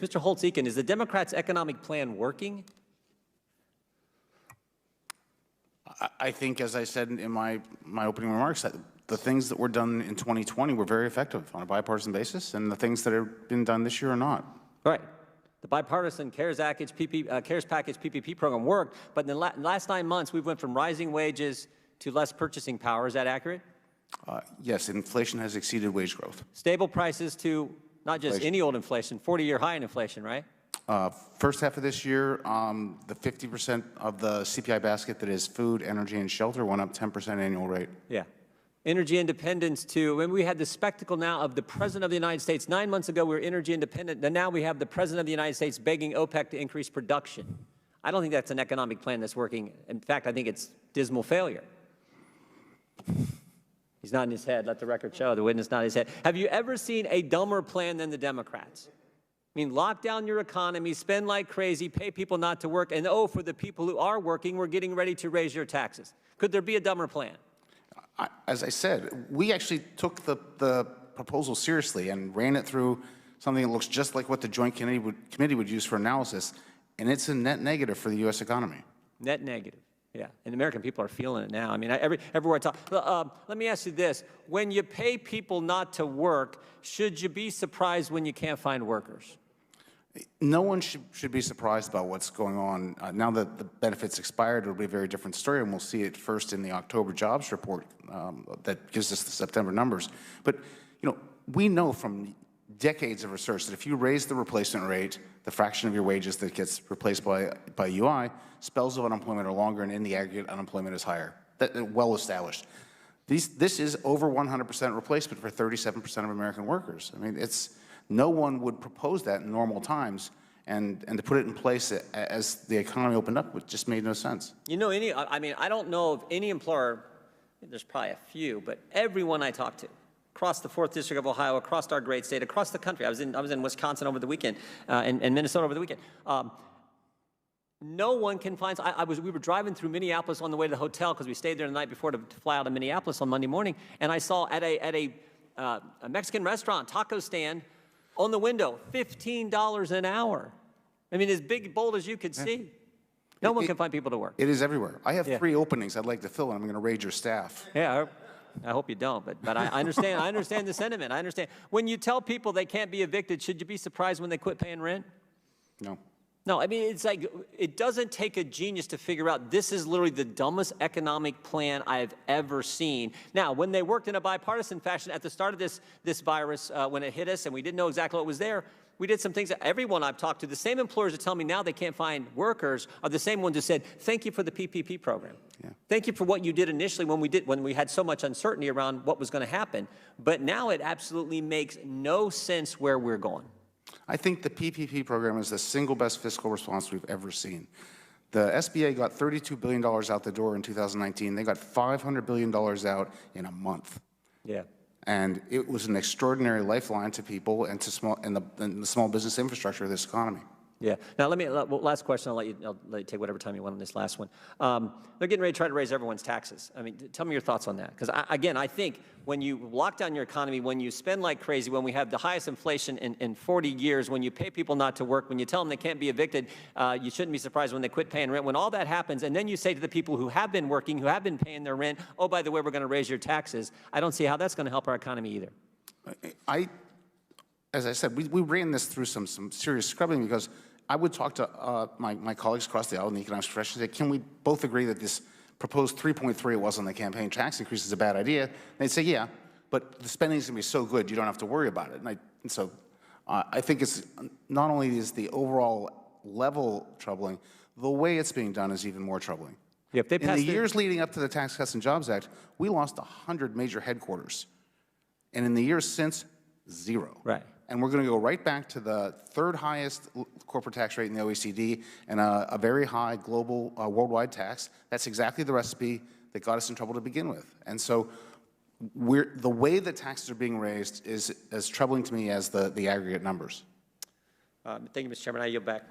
Mr. Holtz-Eakin, is the Democrats' economic plan working? I think, as I said in my opening remarks, that the things that were done in 2020 were very effective on a bipartisan basis, and the things that have been done this year are not. Right. The bipartisan CARES package PPP program worked, but in the last 9 months, we've went from rising wages to less purchasing power. Is that accurate? Yes, inflation has exceeded wage growth. Stable prices to not just any old inflation, 40-year high in inflation, right? First half of this year, the 50% of the CPI basket that is food, energy, and shelter went up 10% annual rate. Yeah. Energy independence too. When we had the spectacle now of the President of the United States, 9 months ago we were energy independent, and now we have the President of the United States begging OPEC to increase production. I don't think that's an economic plan that's working. In fact, I think it's dismal failure. He's nodding his head. Let the record show. The witness nodded his head. Have you ever seen a dumber plan than the Democrats? I mean, lock down your economy, spend like crazy, pay people not to work, and oh, for the people who are working, we're getting ready to raise your taxes. Could there be a dumber plan? As I said, we actually took the proposal seriously and ran it through something that looks just like what the Joint Committee would use for analysis, and it's a net negative for the U.S. economy. Net negative. Yeah, and American people are feeling it now. I mean, everywhere I talk. Let me ask you this. When you pay people not to work, should you be surprised when you can't find workers? No one should be surprised about what's going on. Now that the benefits expired, it'll be a very different story, and we'll see it first in the October jobs report that gives us the September numbers. But, you know, we know from decades of research that if you raise the replacement rate, the fraction of your wages that gets replaced by UI, spells of unemployment are longer, and in the aggregate, unemployment is higher. Well established. This is over 100% replacement for 37% of American workers. I mean, no one would propose that in normal times, and to put it in place as the economy opened up, it just made no sense. You know, I mean, I don't know of any employer, there's probably a few, but everyone I talk to, across the 4th District of Ohio, across our great state, across the country. I was in Wisconsin over the weekend, and Minnesota over the weekend. No one can find. We were driving through Minneapolis on the way to the hotel because we stayed there the night before to fly out of Minneapolis on Monday morning, and I saw at a Mexican restaurant, taco stand, on the window, $15 an hour. I mean, as big, bold as you could see. No one can find people to work. It is everywhere. I have 3 openings I'd like to fill, and I'm going to raid your staff. Yeah, I hope you don't, but I understand. I understand the sentiment. I understand. When you tell people they can't be evicted, should you be surprised when they quit paying rent? No. No, I mean, it's like, it doesn't take a genius to figure out this is literally the dumbest economic plan I've ever seen. Now, when they worked in a bipartisan fashion at the start of this virus, when it hit us and we didn't know exactly what was there, we did some things that everyone I've talked to, the same employers that tell me now they can't find workers are the same ones who said, thank you for the PPP program. Yeah. Thank you for what you did initially when we had so much uncertainty around what was going to happen. But now it absolutely makes no sense where we're going. I think the PPP program is the single best fiscal response we've ever seen. The SBA got $32 billion out the door in 2019. They got $500 billion out in a month. Yeah. And it was an extraordinary lifeline to people and to the small business infrastructure of this economy. Yeah. Now, last question. I'll let you take whatever time you want on this last one. They're getting ready to try to raise everyone's taxes. I mean, tell me your thoughts on that. Because, again, I think when you lock down your economy, when you spend like crazy, when we have the highest inflation in 40 years, when you pay people not to work, when you tell them they can't be evicted, you shouldn't be surprised when they quit paying rent. When all that happens, and then you say to the people who have been working, who have been paying their rent, oh, by the way, we're going to raise your taxes, I don't see how that's going to help our economy either. As I said, we ran this through some serious scrubbing because I would talk to my colleagues across the aisle in the economics profession and say, can we both agree that this proposed 3.3 it was on the campaign tax increase is a bad idea? And they'd say, yeah, but the spending is going to be so good you don't have to worry about it. And so I think it's not only is the overall level troubling, the way it's being done is even more troubling. Yeah, in the years leading up to the Tax Cuts and Jobs Act, we lost 100 major headquarters. And in the years since, 0. Right. And we're going to go right back to the 3rd highest corporate tax rate in the OECD and a very high global worldwide tax. That's exactly the recipe that got us in trouble to begin with. And so the way that taxes are being raised is as troubling to me as the aggregate numbers. Thank you, Mr. Chairman. I yield back.